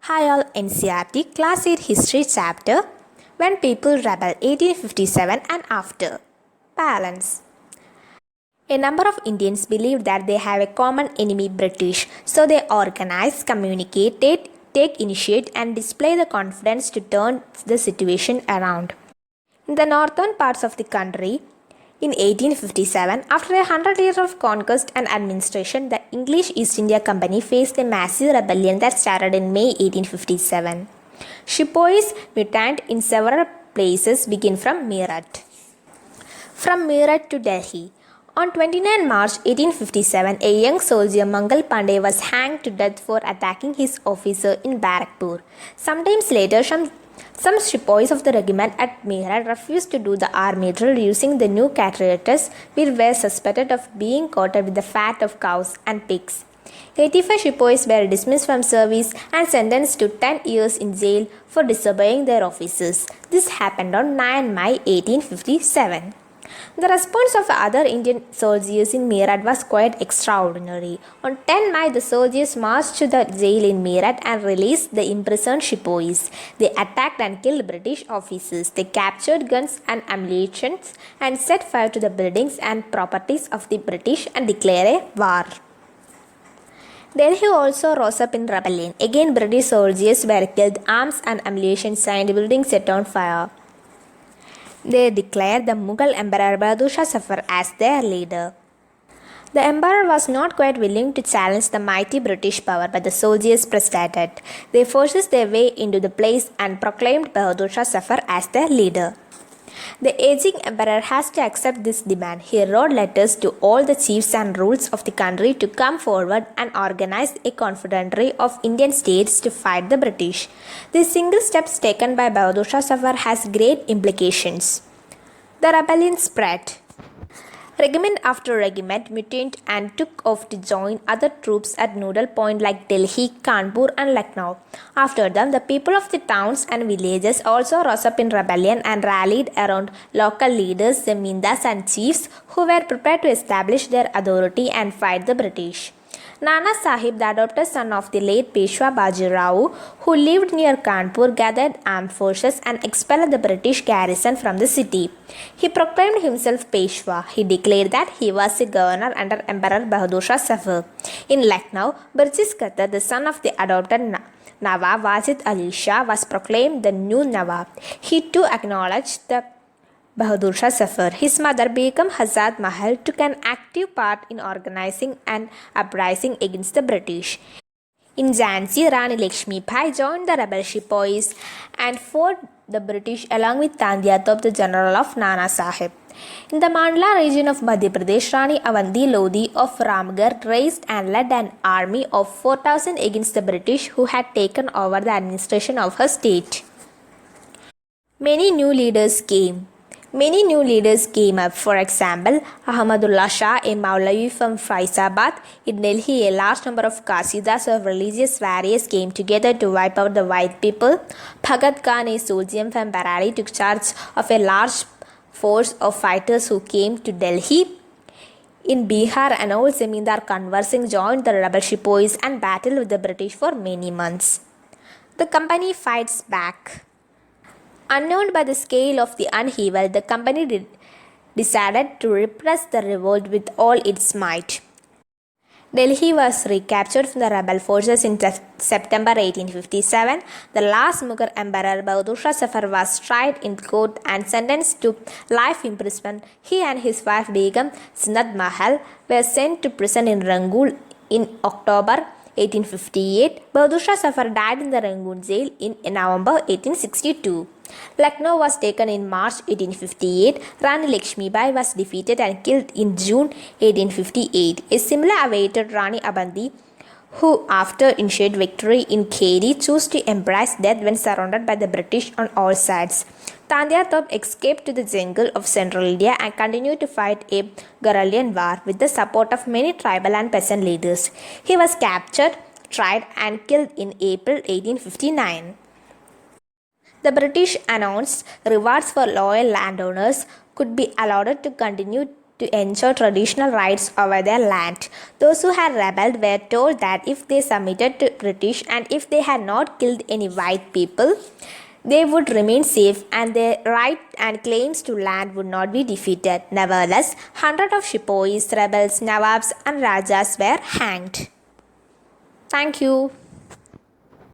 Hi all, NCERT Class 8 History Chapter When People Rebel 1857 and After. Balance. A number of Indians believed that they have a common enemy, British, so they organize, communicate, take initiative and display the confidence to turn the situation around. In the northern parts of the country, in 1857, after 100 years of conquest and administration, the English East India Company faced a massive rebellion that started in May 1857. Sepoys militant in several places began from Meerut. From Meerut to Delhi. On 29 March 1857, a young soldier Mangal Pandey was hanged to death for attacking his officer in Barakpur. Sometimes later, some sepoys of the regiment at Meerut refused to do the army drill using the new cartridges, which were suspected of being coated with the fat of cows and pigs. 85 sepoys were dismissed from service and sentenced to 10 years in jail for disobeying their officers. This happened on 9 May 1857. The response of other Indian soldiers in Meerut was quite extraordinary. On 10 May, the soldiers marched to the jail in Meerut and released the imprisoned sepoys. They attacked and killed British officers. They captured guns and ammunition and set fire to the buildings and properties of the British and declared a war. Delhi also rose up in rebellion. Again, British soldiers were killed, arms and ammunition and buildings set on fire. They declared the Mughal Emperor Bahadur Shah Zafar as their leader. The emperor was not quite willing to challenge the mighty British power, but the soldiers persisted. They forced their way into the place and proclaimed Bahadur Shah Zafar as their leader. The aging emperor has to accept this demand. He wrote letters to all the chiefs and rulers of the country to come forward and organize a confederation of Indian states to fight the British. This single step taken by Bahadur Shah Zafar has great implications. The rebellion spread. Regiment after regiment mutinied and took off to join other troops at nodal points like Delhi, Kanpur and Lucknow. After them, the people of the towns and villages also rose up in rebellion and rallied around local leaders, zemindas and chiefs who were prepared to establish their authority and fight the British. Nana Sahib, the adopted son of the late Peshwa Baji Rao, who lived near Kanpur, gathered armed forces and expelled the British garrison from the city. He proclaimed himself Peshwa. He declared that he was a governor under Emperor Bahadur Shah Zafar. In Lucknow, Burjis Khatar, the son of the adopted Nawab Wajid Ali Shah, was proclaimed the new Nawab. He too acknowledged the Bahadur Shah Zafar. His mother, Begum Hazrat Mahal, took an active part in organizing an uprising against the British. In Jhansi, Rani Lakshmi Bai joined the rebel sepoys and fought the British along with Tandya Top, the general of Nana Sahib. In the Mandla region of Madhya Pradesh, Rani Avanti Lodi of Ramgarh raised and led an army of 4,000 against the British who had taken over the administration of her state. Many new leaders came up. For example, Ahmadullah Shah, a Maulavi from Faizabad. In Delhi, a large number of Qasidas of religious warriors came together to wipe out the white people. Bhagat Khan, a soldier from Bareilly, took charge of a large force of fighters who came to Delhi. In Bihar, an old zemindar Kanwar Singh joined the rebel sepoys and battled with the British for many months. The company fights back. Unknown by the scale of the upheaval, the company decided to repress the revolt with all its might. Delhi was recaptured from the rebel forces in September 1857. The last Mughal emperor Bahadur Shah Zafar was tried in court and sentenced to life imprisonment. He and his wife Begum Zinat Mahal were sent to prison in Rangoon in October 1858. Bahadur Shah Zafar died in the Rangoon jail in November 1862. Lucknow was taken in March 1858. Rani Lakshmi Bai was defeated and killed in June 1858. A similar awaited Rani Abanti, who after initiate victory in Kheri chose to embrace death when surrounded by the British on all sides. Tandya Top escaped to the jungle of central India and continued to fight a guerrillan war with the support of many tribal and peasant leaders. He was captured, tried and killed in April 1859. The British announced rewards for loyal landowners could be allowed to continue to ensure traditional rights over their land. Those who had rebelled were told that if they submitted to British and if they had not killed any white people, they would remain safe and their right and claims to land would not be defeated. Nevertheless, hundreds of Shipois, rebels, Nawabs, and Rajas were hanged. Thank you.